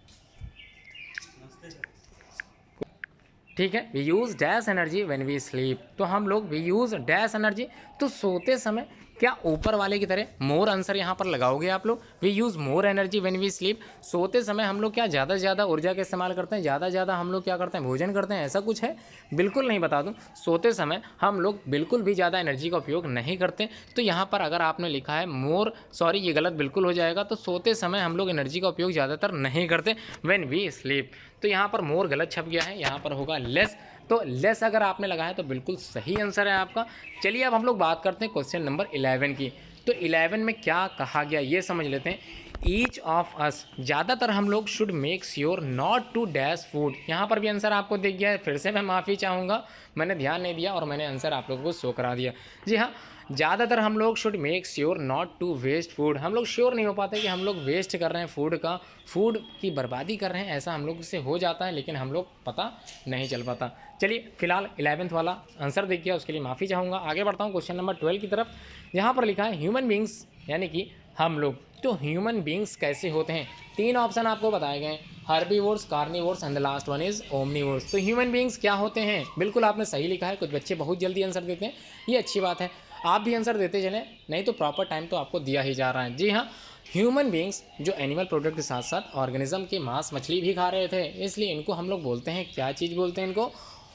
ठीक है, we use dash energy when we sleep. तो हम लोग वी यूज़ डैश एनर्जी, तो सोते समय क्या ऊपर वाले की तरह मोर आंसर यहाँ पर लगाओगे आप लोग? We use more energy when we sleep. सोते समय हम लोग क्या ज़्यादा से ज़्यादा ऊर्जा का इस्तेमाल करते हैं, ज़्यादा से ज़्यादा हम लोग क्या करते हैं? भोजन करते हैं, ऐसा कुछ है? बिल्कुल नहीं। बता दूं, सोते समय हम लोग बिल्कुल भी ज़्यादा एनर्जी का उपयोग नहीं करते। तो यहाँ पर अगर आपने लिखा है मोर, सॉरी ये गलत बिल्कुल हो जाएगा। तो सोते समय हम लोग एनर्जी का उपयोग ज़्यादातर नहीं करते व्हेन वी स्लीप। तो यहाँ पर मोर गलत छप गया है, यहाँ पर होगा लेस। तो लेस अगर आपने लगाया तो बिल्कुल सही आंसर है आपका। चलिए अब हम लोग बात करते हैं क्वेश्चन नंबर 11 की। तो 11 में क्या कहा गया ये समझ लेते हैं। ईच ऑफ अस, ज़्यादातर हम लोग should make sure not to dash food. यहाँ पर भी आंसर आपको दिख गया है। फिर से मैं माफ़ी चाहूँगा, मैंने ध्यान नहीं दिया और मैंने आंसर आप लोगों को शो करा दिया। जी हाँ, ज़्यादातर हम लोग should make sure not to waste food. हम लोग श्योर नहीं हो पाते कि हम लोग वेस्ट कर रहे हैं फूड का, फूड की बर्बादी कर रहे हैं, ऐसा हम लोग से हो जाता है, लेकिन हम लोग पता नहीं चल पाता। चलिए फिलहाल 11th वाला आंसर देखिए, उसके लिए माफ़ी चाहूँगा। आगे बढ़ता हूँ क्वेश्चन नंबर 12 की तरफ। यहाँ पर लिखा है ह्यूमन बींग्स, यानी कि हम लोग। तो ह्यूमन बींग्स कैसे होते हैं? 3 ऑप्शन आपको बताए गए हैं, herbivores, carnivores and the last one is omnivores. तो ह्यूमन बींग्स क्या होते हैं? बिल्कुल आपने सही लिखा है। कुछ बच्चे बहुत जल्दी आंसर देते हैं, ये अच्छी बात है। आप भी आंसर देते चलें, नहीं तो प्रॉपर टाइम तो आपको दिया ही जा रहा है। जी हाँ, ह्यूमन बींग्स जो एनिमल प्रोडक्ट के साथ साथ ऑर्गेनिज्म के मांस मछली भी खा रहे थे, इसलिए इनको हम लोग बोलते हैं, क्या चीज़ बोलते हैं इनको?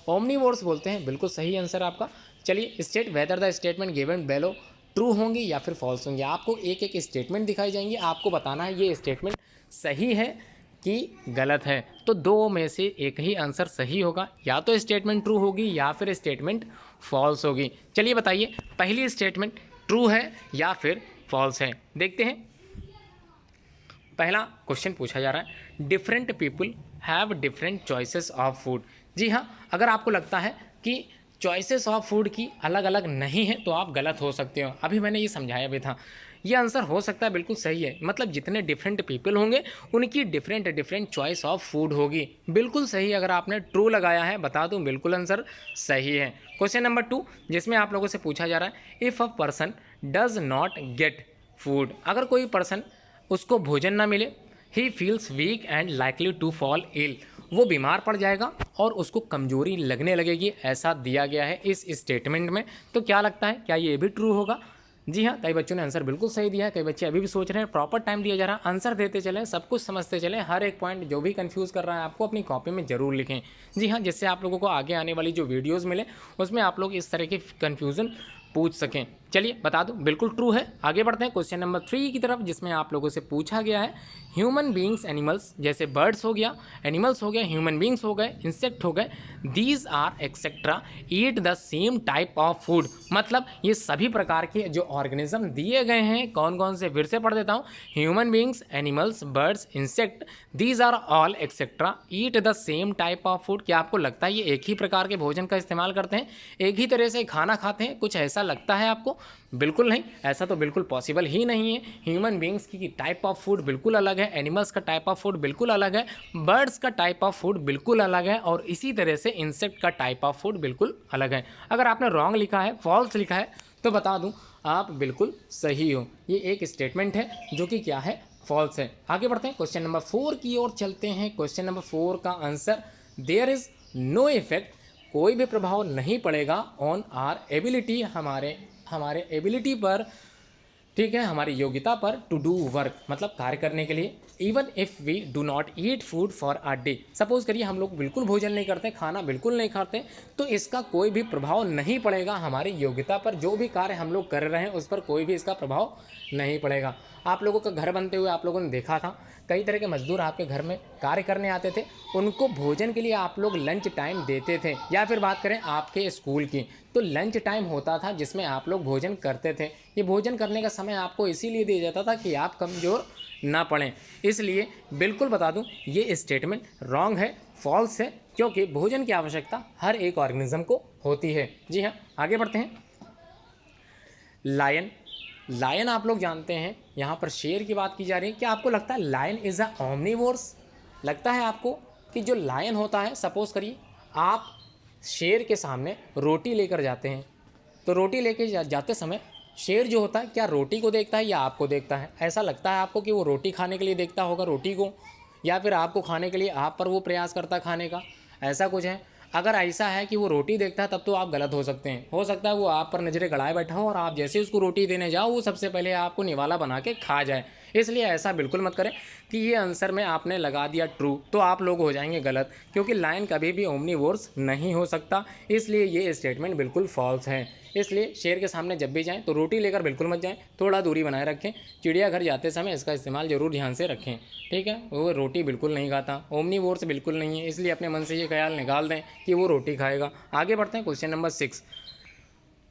ओमनीवोर्स बोलते हैं। बिल्कुल सही आंसर आपका। चलिए state whether the statement given below true होंगी या फिर फॉल्स होंगी। आपको एक एक स्टेटमेंट दिखाई जाएंगी, आपको बताना है ये स्टेटमेंट सही है कि गलत है। तो दो में से एक ही आंसर सही होगा, या तो स्टेटमेंट ट्रू होगी या फिर स्टेटमेंट फॉल्स होगी। चलिए बताइए, पहली स्टेटमेंट ट्रू है या फिर फॉल्स है? देखते हैं। पहला क्वेश्चन पूछा जा रहा है, different people have different choices of food. जी हाँ, अगर आपको लगता है कि चॉइसेस ऑफ फूड की अलग अलग नहीं है तो आप गलत हो सकते हो। अभी मैंने ये समझाया भी था, ये आंसर हो सकता है बिल्कुल सही है। मतलब जितने डिफरेंट पीपल होंगे उनकी different different choice of food होगी। बिल्कुल सही अगर आपने ट्रू लगाया है, बता दूं बिल्कुल आंसर सही है। क्वेश्चन नंबर 2 जिसमें आप लोगों से पूछा जा रहा है, if a person does not get food. अगर कोई पर्सन उसको भोजन ना मिले, he feels weak and likely to fall ill. वो बीमार पड़ जाएगा और उसको कमजोरी लगने लगेगी, ऐसा दिया गया है इस स्टेटमेंट में। तो क्या लगता है, क्या ये भी ट्रू होगा? जी हाँ, कई बच्चों ने आंसर बिल्कुल सही दिया है, कई बच्चे अभी भी सोच रहे हैं। प्रॉपर टाइम दिया जा रहा है, आंसर देते चलें, सब कुछ समझते चलें। हर एक पॉइंट जो भी कंफ्यूज कर रहा है आपको अपनी कॉपी में जरूर लिखें। जी हाँ, जिससे आप लोगों को आगे आने वाली जो वीडियोज़ मिले उसमें आप लोग इस तरह की कन्फ्यूज़न पूछ सकें। चलिए बता दूं बिल्कुल ट्रू है। आगे बढ़ते हैं क्वेश्चन नंबर 3 की तरफ, जिसमें आप लोगों से पूछा गया है, ह्यूमन बींग्स एनिमल्स, जैसे बर्ड्स हो गया, एनिमल्स हो गए, ह्यूमन बींग्स हो गए, इंसेक्ट हो गए, these are etcetera eat the same type of food. मतलब ये सभी प्रकार के जो ऑर्गेनिज्म दिए गए हैं, कौन कौन से, फिर से पढ़ देता हूँ। Human beings, animals, birds, insect, these are all etcetera eat the same type of food. क्या आपको लगता है ये एक ही प्रकार के भोजन का इस्तेमाल करते हैं, एक ही तरह से खाना खाते हैं? कुछ ऐसा लगता है आपको? बिल्कुल नहीं, ऐसा तो बिल्कुल पॉसिबल ही नहीं है। ह्यूमन बींग्स की टाइप ऑफ फूड बिल्कुल अलग है, एनिमल्स का टाइप ऑफ फूड बिल्कुल अलग है, बर्ड्स का टाइप ऑफ फूड बिल्कुल अलग है, और इसी तरह से इंसेक्ट का टाइप ऑफ फूड बिल्कुल अलग है। अगर आपने रॉन्ग लिखा है, फॉल्स लिखा है, तो बता दूं आप बिल्कुल सही हो। ये एक स्टेटमेंट है जो कि क्या है, फॉल्स है। आगे बढ़ते हैं, क्वेश्चन नंबर 4 की ओर चलते हैं। क्वेश्चन नंबर 4 का answer, there is no effect, कोई भी प्रभाव नहीं पड़ेगा ऑन आर एबिलिटी, हमारे एबिलिटी पर ठीक है, हमारी योग्यता पर, टू डू वर्क मतलब कार्य करने के लिए। Even if we do not eat food for a day, suppose करिए हम लोग बिल्कुल भोजन नहीं करते, खाना बिल्कुल नहीं खाते, तो इसका कोई भी प्रभाव नहीं पड़ेगा हमारी योग्यता पर। जो भी कार्य हम लोग कर रहे हैं उस पर कोई भी इसका प्रभाव नहीं पड़ेगा। आप लोगों का घर बनते हुए आप लोगों ने देखा था, कई तरह के मजदूर आपके घर में कार्य करने आते थे, उनको भोजन के लिए आप लोग लंच टाइम देते थे। या फिर बात करें आपके स्कूल की, तो लंच टाइम होता था जिसमें आप लोग भोजन करते थे। ये भोजन करने का समय आपको इसीलिए दिया जाता था कि आप कमज़ोर ना पड़ें। इसलिए बिल्कुल बता दूं, ये स्टेटमेंट रॉन्ग है, फॉल्स है, क्योंकि भोजन की आवश्यकता हर एक ऑर्गेनिज्म को होती है। जी हाँ, आगे बढ़ते हैं। लायन, लायन आप लोग जानते हैं, यहाँ पर शेर की बात की जा रही है। क्या आपको लगता है लायन इज़ अ ओमनीवोर्स? लगता है आपको कि जो लायन होता है, सपोज करिए आप शेर के सामने रोटी लेकर जाते हैं, तो रोटी लेके जाते समय शेर जो होता है क्या रोटी को देखता है या आपको देखता है? ऐसा लगता है आपको कि वो रोटी खाने के लिए देखता होगा रोटी को, या फिर आपको खाने के लिए आप पर वो प्रयास करता है खाने का? ऐसा कुछ है। अगर ऐसा है कि वो रोटी देखता है तब तो आप गलत हो सकते हैं। हो सकता है वो आप पर नज़रें गड़ाए बैठा हो और आप जैसे उसको रोटी देने जाओ वो सबसे पहले आपको निवाला बना के खा जाए। इसलिए ऐसा बिल्कुल मत करें कि ये आंसर में आपने लगा दिया ट्रू, तो आप लोग हो जाएंगे गलत, क्योंकि लायन कभी भी ओमनीवोर्स नहीं हो सकता। इसलिए ये स्टेटमेंट बिल्कुल फॉल्स है। इसलिए शेर के सामने जब भी जाएं तो रोटी लेकर बिल्कुल मत जाएं, थोड़ा दूरी बनाए रखें। चिड़ियाघर जाते समय इसका इस्तेमाल जरूर ध्यान से रखें, ठीक है। वो रोटी बिल्कुल नहीं खाता, ओमनीवोर्स बिल्कुल नहीं है, इसलिए अपने मन से ये ख्याल निकाल दें कि वो रोटी खाएगा। आगे बढ़ते हैं, क्वेश्चन नंबर 6,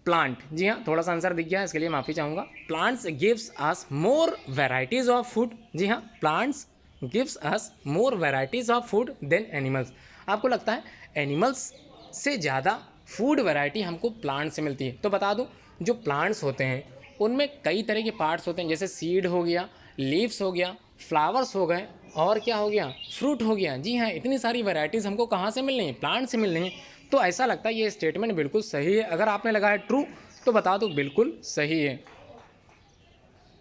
प्लांट। जी हाँ, थोड़ा सा आंसर दिख गया है, इसके लिए माफ़ी चाहूँगा। Plants gives us more varieties of food. जी हाँ, plants gives us more varieties of food than animals. आपको लगता है एनिमल्स से ज़्यादा फूड वैरायटी हमको प्लांट से मिलती है? तो बता दूं, जो प्लांट्स होते हैं उनमें कई तरह के पार्ट्स होते हैं, जैसे सीड हो गया, लीव्स हो गया, फ्लावर्स हो गए, और क्या हो गया, फ्रूट हो गया। जी हाँ, इतनी सारी वैरायटीज़ हमको कहाँ से मिल रही हैं? प्लांट से मिल रही हैं। तो ऐसा लगता है ये स्टेटमेंट बिल्कुल सही है। अगर आपने लगाया ट्रू तो बता दो बिल्कुल सही है।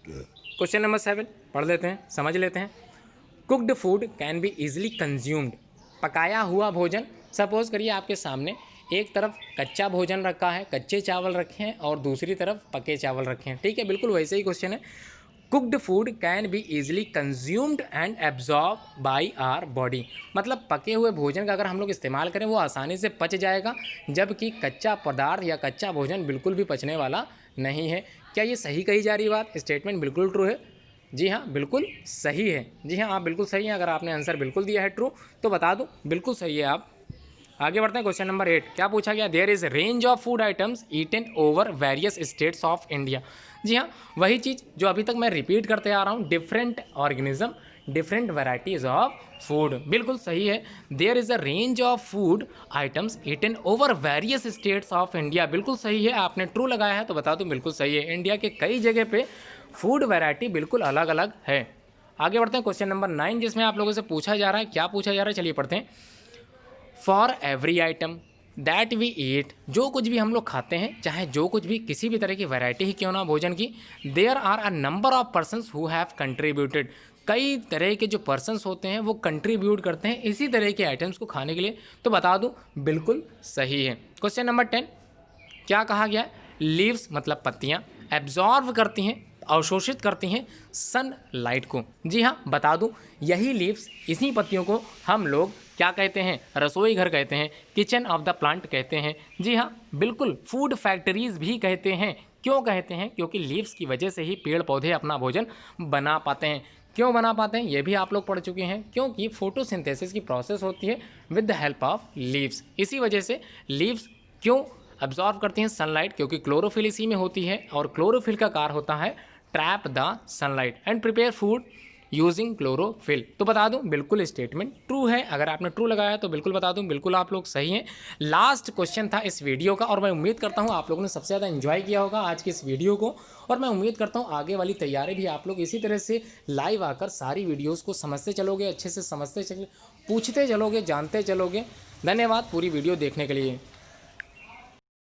क्वेश्चन नंबर 7 पढ़ लेते हैं, समझ लेते हैं। Cooked food can be easily consumed. पकाया हुआ भोजन, सपोज करिए आपके सामने एक तरफ कच्चा भोजन रखा है, कच्चे चावल रखे हैं, और दूसरी तरफ पके चावल रखे हैं, ठीक है। बिल्कुल वैसे ही क्वेश्चन है। Cooked food can be easily consumed and absorb by our body, मतलब पके हुए भोजन का अगर हम लोग इस्तेमाल करें वो आसानी से पच जाएगा, जबकि कच्चा पदार्थ या कच्चा भोजन बिल्कुल भी पचने वाला नहीं है। क्या ये सही कही जा रही बात? स्टेटमेंट बिल्कुल ट्रू है। जी हाँ, बिल्कुल सही है। जी हाँ, आप बिल्कुल सही हैं। अगर आपने आंसर बिल्कुल दिया है ट्रू तो बता दो बिल्कुल सही है आप। आगे बढ़ते हैं, क्वेश्चन नंबर 8 क्या पूछा गया? There is range of food items eaten over various states of India. जी हाँ, वही चीज़ जो अभी तक मैं रिपीट करते आ रहा हूँ, different organism different varieties of food. बिल्कुल सही है। There is a range of food items eaten over various states of India. बिल्कुल सही है, आपने ट्रू लगाया है तो बता दूँ बिल्कुल सही है। इंडिया के कई जगह पे फूड वैरायटी बिल्कुल अलग अलग है। आगे बढ़ते हैं, क्वेश्चन नंबर 9 जिसमें आप लोगों से पूछा जा रहा है, क्या पूछा जा रहा है चलिए पढ़ते हैं। For every item that we eat, जो कुछ भी हम लोग खाते हैं, चाहे जो कुछ भी किसी भी तरह की वैरायटी ही क्यों ना भोजन की, there are a number of persons who have contributed. कई तरह के जो पर्सन्स होते हैं वो कंट्रीब्यूट करते हैं इसी तरह के आइटम्स को खाने के लिए, तो बता दूं बिल्कुल सही है। क्वेश्चन नंबर 10 क्या कहा गया है? लीव्स मतलब पत्तियाँ एब्जॉर्व करती हैं, अवशोषित करती हैं सनलाइट को। जी हाँ, बता दूं यही लीव्स, इसी पत्तियों को हम लोग क्या कहते हैं? रसोई घर कहते हैं, किचन ऑफ द प्लांट कहते हैं। जी हाँ, बिल्कुल फूड फैक्ट्रीज भी कहते हैं। क्यों कहते हैं? क्योंकि लीव्स की वजह से ही पेड़ पौधे अपना भोजन बना पाते हैं। क्यों बना पाते हैं ये भी आप लोग पढ़ चुके हैं, क्योंकि फोटोसिंथेसिस की प्रोसेस होती है with the help of leaves. इसी वजह से लीव्स क्यों अब्जॉर्व करती हैं सनलाइट? क्योंकि क्लोरोफिल इसी में होती है, और क्लोरोफिल का कार्य होता है trap the sunlight and prepare food using chlorophyll. तो बता दूं बिल्कुल स्टेटमेंट ट्रू है। अगर आपने ट्रू लगाया तो बिल्कुल बता दूं बिल्कुल आप लोग सही हैं। लास्ट क्वेश्चन था इस वीडियो का, और मैं उम्मीद करता हूं आप लोगों ने सबसे ज़्यादा एंजॉय किया होगा आज की इस वीडियो को, और मैं उम्मीद करता हूं आगे वाली तैयारी भी आप लोग इसी तरह से लाइव आकर सारी वीडियोज़ को समझते चलोगे, अच्छे से समझते चलोगे, पूछते चलोगे, जानते चलोगे। धन्यवाद पूरी वीडियो देखने के लिए।